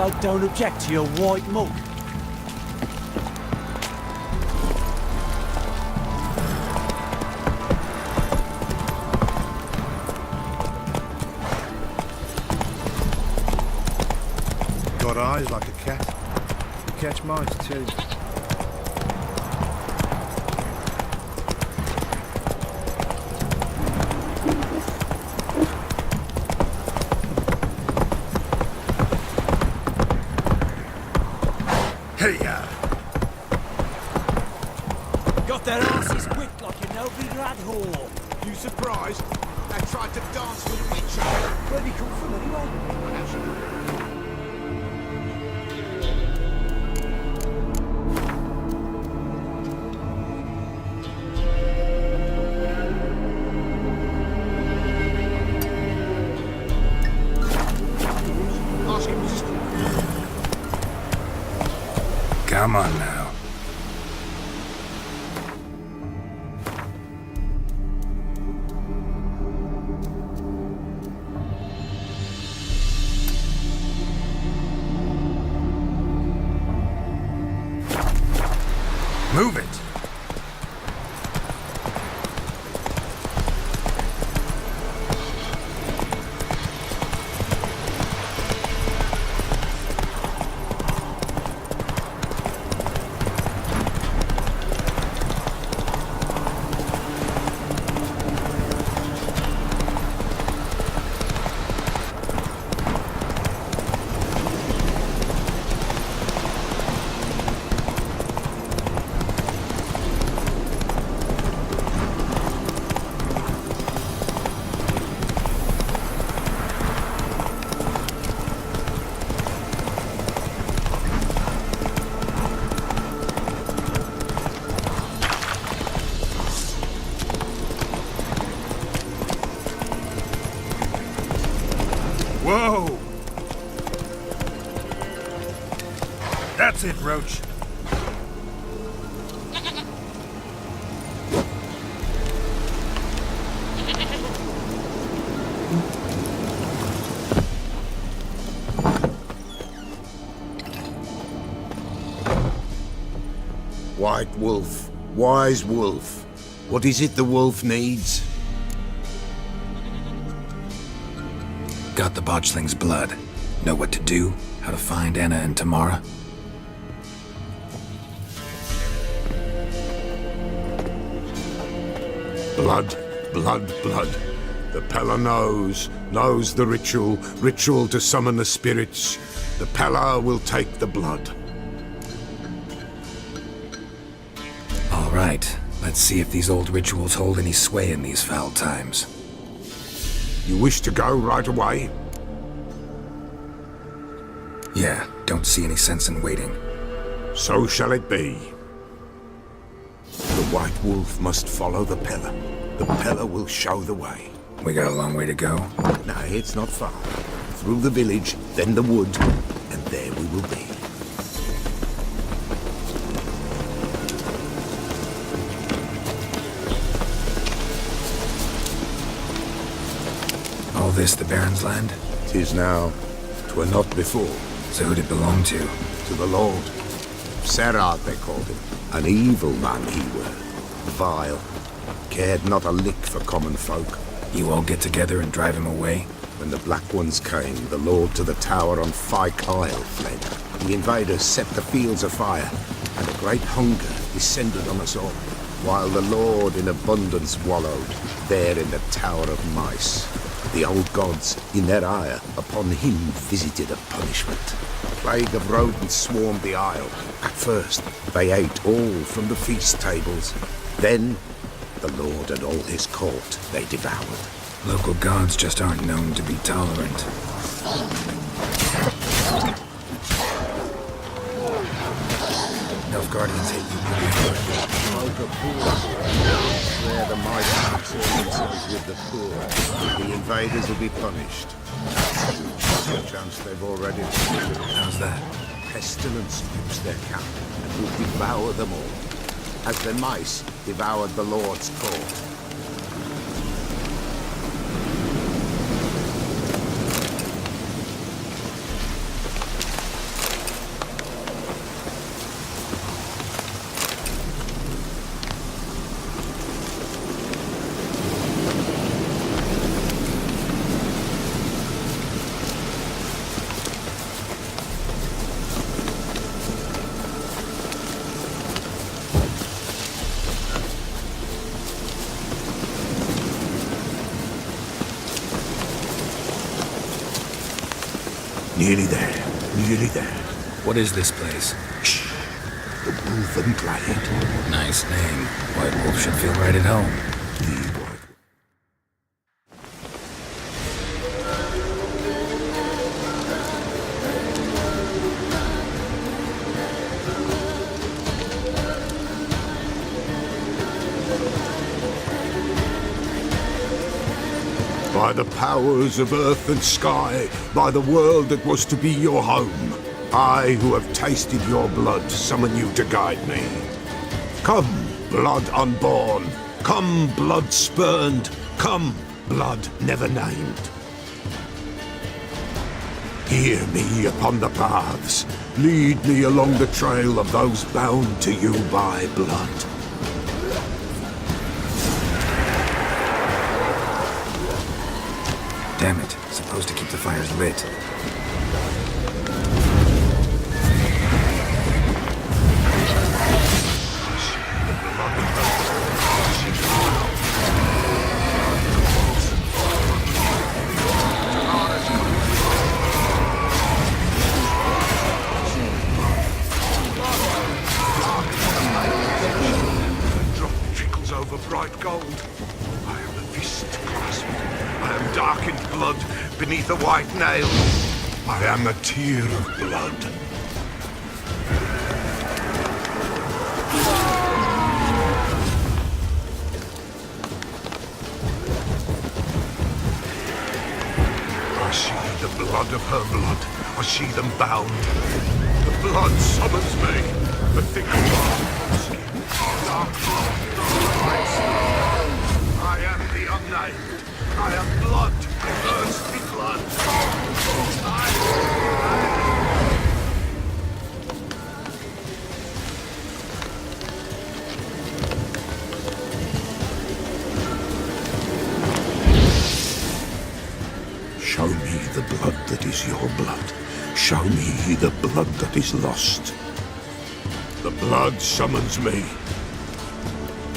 folk don't object to your white mug. Got eyes like a cat. You catch mice too. Hey-ya! Got their asses whipped like a no-big-lad whore. You surprised? They tried to dance with a witch. Where'd he come from anyway? Come on now. Move it. Whoa! That's it, Roach. White wolf, wise wolf. What is it the wolf needs? Got the botchling's blood. Know what to do? How to find Anna and Tamara? Blood, blood, blood. The Pella knows the ritual to summon the spirits. The Pella will take the blood. All right, let's see if these old rituals hold any sway in these foul times. You wish to go right away? Yeah, don't see any sense in waiting. So shall it be. The White Wolf must follow the Pella. The Pella will show the way. We got a long way to go. No, it's not far. Through the village, then the wood, and there we will be. All this the Baron's land? 'Tis now. 'Twere not before. So who'd it belong to? To the Lord. Serad, they called him. An evil man he were. Vile. Cared not a lick for common folk. You all get together and drive him away? When the Black Ones came, the Lord to the tower on Fyke Isle fled. The invaders set the fields afire, and a great hunger descended on us all, while the Lord in abundance wallowed, there in the Tower of Mice. The old gods, in their ire, upon him visited a punishment. A plague of rodents swarmed the isle. At first, they ate all from the feast tables. Then, the Lord and all his court they devoured. Local gods just aren't known to be tolerant. Nilfgaardians hate you pretty hard. Folk are poor. There the mice concern themselves with the poor. The invaders will be punished. Perchance they've already. How's that? Pestilence grips their camp and will devour them all, as the mice devoured the Lord's court. Nearly there. Nearly there. What is this place? Shh. The Wolven Glade. Nice name. White Wolf should feel right at home. The White. By the powers of earth and sky, by the world that was to be your home, I, who have tasted your blood, summon you to guide me. Come, blood unborn. Come, blood spurned. Come, blood never named. Hear me upon the paths. Lead me along the trail of those bound to you by blood. Damn it. Supposed to keep the fires lit. Drop trickles over bright gold. I am a fist clasped. I am darkened blood beneath a white nail. I am a tear of blood. I see the blood of her blood. I see them bound. The blood summons me. The thick blood. Skin. Dark blood. I am the unnamed. I am blood. I burst in blood. Show me the blood that is your blood. Show me the blood that is lost. The blood summons me.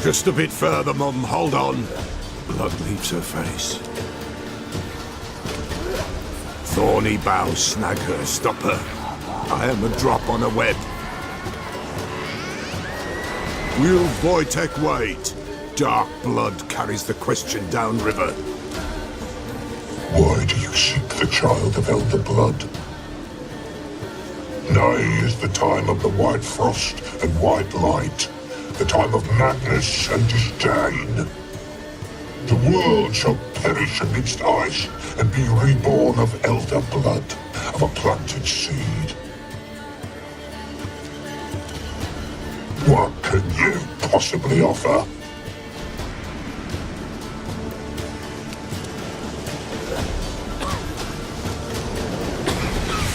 Just a bit further, Mum. Hold on. Blood leaves her face. Thorny boughs snag her, stop her. I am a drop on a web. Will Wojtek wait? Dark blood carries the question downriver. Why do you seek the child of elder blood? Nigh is the time of the white frost and white light, the time of madness and disdain. The world shall perish amidst ice and be reborn of elder blood, of a planted seed. What can you possibly offer?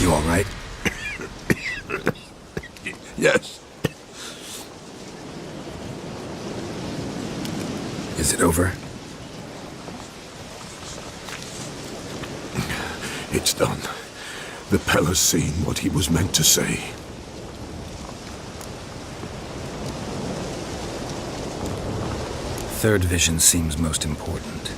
You all right? Yes. Is it over? It's done. The Pella's seen what he was meant to say. Third vision seems most important.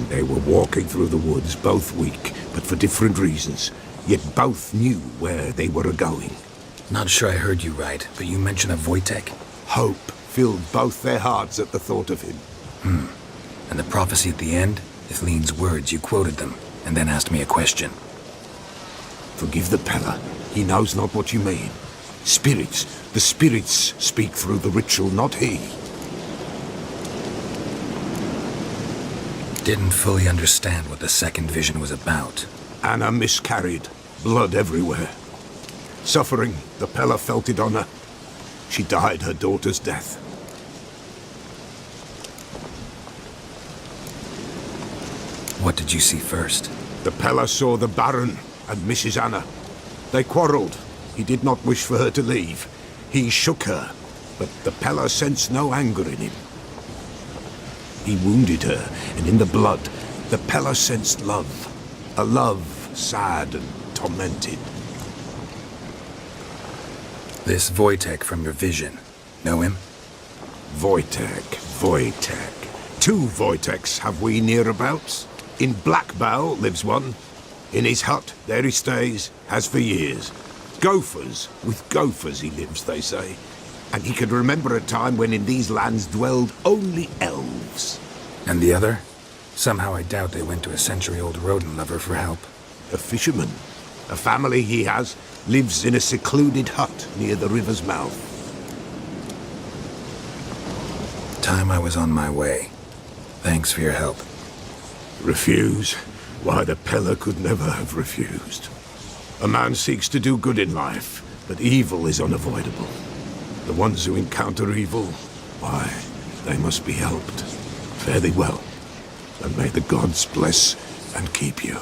They were walking through the woods, both weak, but for different reasons. Yet both knew where they were going. Not sure I heard you right, but you mentioned a Wojtek? Hope filled both their hearts at the thought of him. And the prophecy at the end? Ithleen's words, you quoted them, and then asked me a question. Forgive the Pella. He knows not what you mean. Spirits. The spirits speak through the ritual, not he. Didn't fully understand what the second vision was about. Anna miscarried. Blood everywhere. Suffering. The Pella felt it on her. She died her daughter's death. What did you see first? The Pella saw the Baron and Mrs. Anna. They quarreled. He did not wish for her to leave. He shook her, but the Pella sensed no anger in him. He wounded her, and in the blood, the Pella sensed love. A love sad and tormented. This Wojtek from your vision. Know him? Wojtek. Two Wojteks have we nearabouts. In Blackbow lives one. In his hut, there he stays, has for years. Gophers, with gophers he lives, they say. And he could remember a time when in these lands dwelled only elves. And the other? Somehow I doubt they went to a century-old rodent lover for help. A fisherman. A family he has lives in a secluded hut near the river's mouth. Time I was on my way. Thanks for your help. Refuse? Why, the Peller could never have refused. A man seeks to do good in life, but evil is unavoidable. The ones who encounter evil, why, they must be helped. Fare thee well, and may the gods bless and keep you.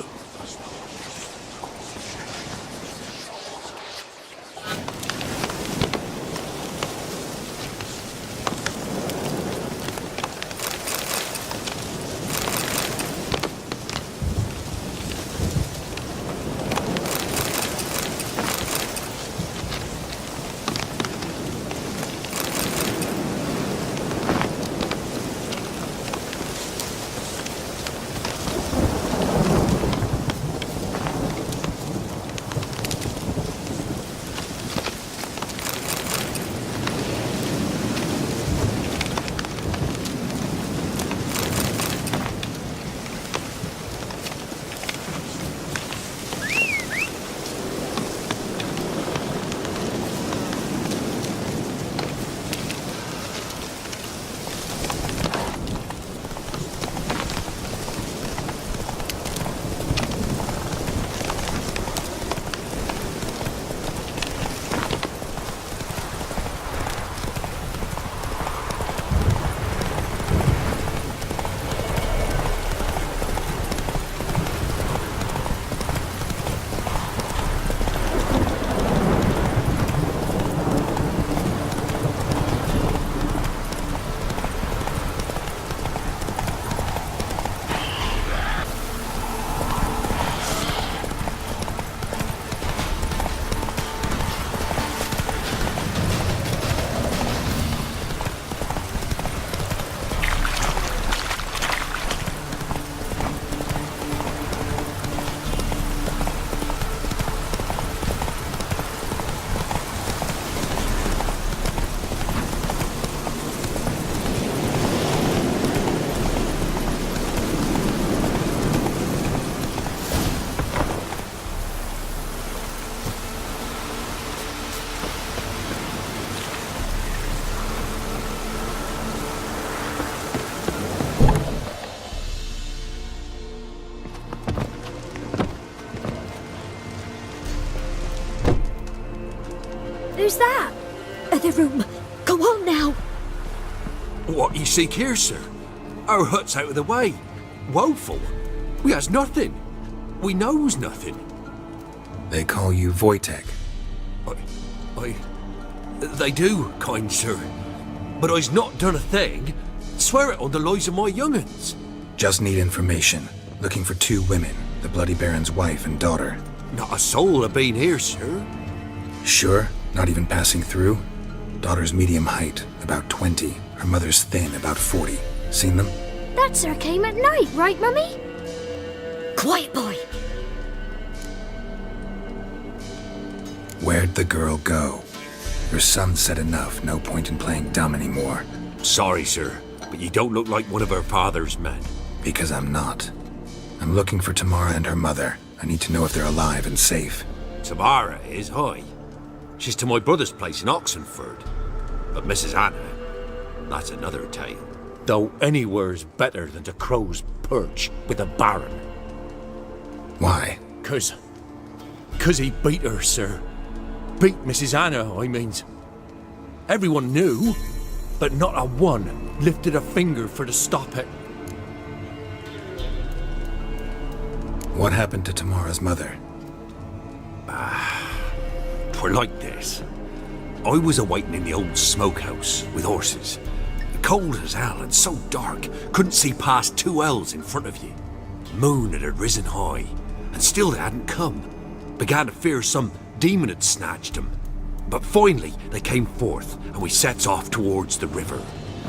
Who's that? The room. Go on now. What you seek here, sir? Our hut's out of the way. Woeful. We has nothing. We knows nothing. They call you Wojtek. They do, kind sir. But I's not done a thing. Swear it on the lives of my young'uns. Just need information. Looking for 2 women, the Bloody Baron's wife and daughter. Not a soul have been here, sir. Sure? Not even passing through? Daughter's medium height, about 20. Her mother's thin, about 40. Seen them? That sir came at night, right, Mummy? Quiet, boy. Where'd the girl go? Your son said enough, no point in playing dumb anymore. Sorry, sir, but you don't look like one of her father's men. Because I'm not. I'm looking for Tamara and her mother. I need to know if they're alive and safe. Tamara is, hi. She's to my brother's place in Oxenford. But Mrs. Anna, that's another tale. Though anywhere's better than to Crow's Perch with a baron. Why? 'Cause he beat her, sir. Beat Mrs. Anna, I means. Everyone knew, but not a one lifted a finger for to stop it. What happened to Tamara's mother? 'Twere like this. I was awaiting in the old smokehouse with horses. Cold as hell and so dark, couldn't see past 2 ells in front of you. Moon had risen high, and still they hadn't come. Began to fear some demon had snatched them. But finally they came forth, and we sets off towards the river.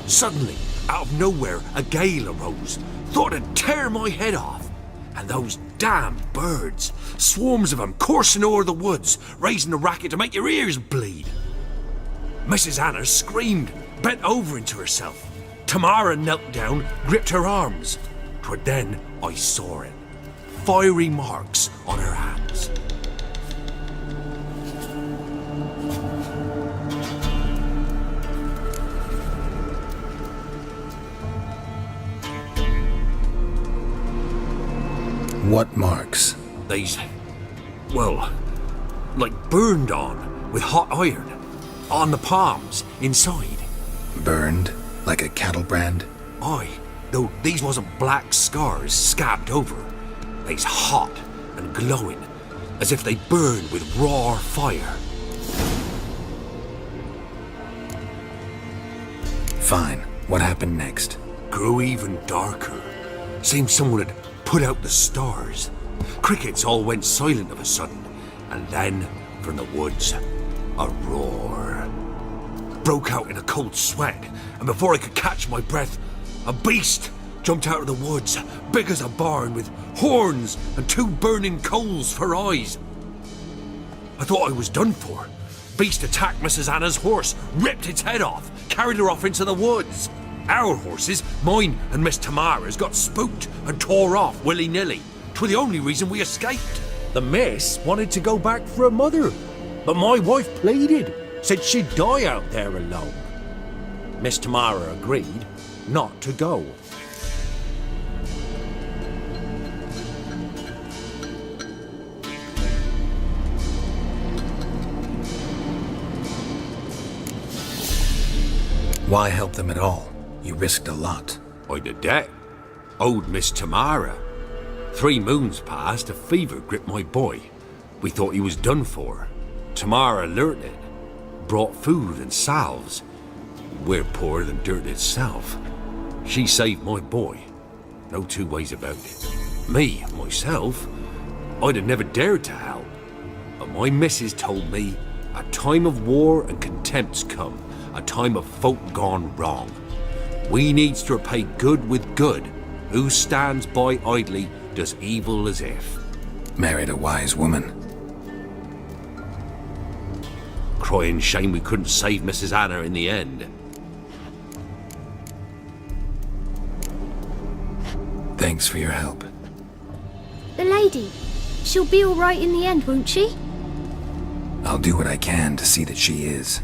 Suddenly, out of nowhere, a gale arose. Thought it'd tear my head off. And those damn birds, swarms of them coursing o'er the woods, raising a racket to make your ears bleed. Mrs. Anna screamed, bent over into herself. Tamara knelt down, gripped her arms. 'Twere then I saw it. Fiery marks on her hands. What marks? They's, well, like burned on with hot iron. On the palms, inside. Burned? Like a cattle brand? Aye, though these wasn't black scars scabbed over. They's hot and glowing, as if they burned with raw fire. Fine. What happened next? Grew even darker. Seemed someone had put out the stars. Crickets all went silent of a sudden, and then, from the woods, a roar. Broke out in a cold sweat, and before I could catch my breath, a beast jumped out of the woods, big as a barn, with horns and 2 burning coals for eyes. I thought I was done for. Beast attacked Mrs. Anna's horse, ripped its head off, carried her off into the woods. Our horses, mine and Miss Tamara's, got spooked and tore off willy-nilly. 'Twere the only reason we escaped. The miss wanted to go back for her mother, but my wife pleaded, said she'd die out there alone. Miss Tamara agreed not to go. Why help them at all? You risked a lot. I'd a debt. Owed Miss Tamara. 3 moons passed, a fever gripped my boy. We thought he was done for. Tamara learnt it. Brought food and salves. We're poorer than dirt itself. She saved my boy. No 2 ways about it. Me, myself, I'd have never dared to help. But my missus told me a time of war and contempt's come. A time of folk gone wrong. We needs to repay good with good. Who stands by idly does evil as if. Married a wise woman. Crying shame we couldn't save Mrs. Anna in the end. Thanks for your help. The lady. She'll be all right in the end, won't she? I'll do what I can to see that she is.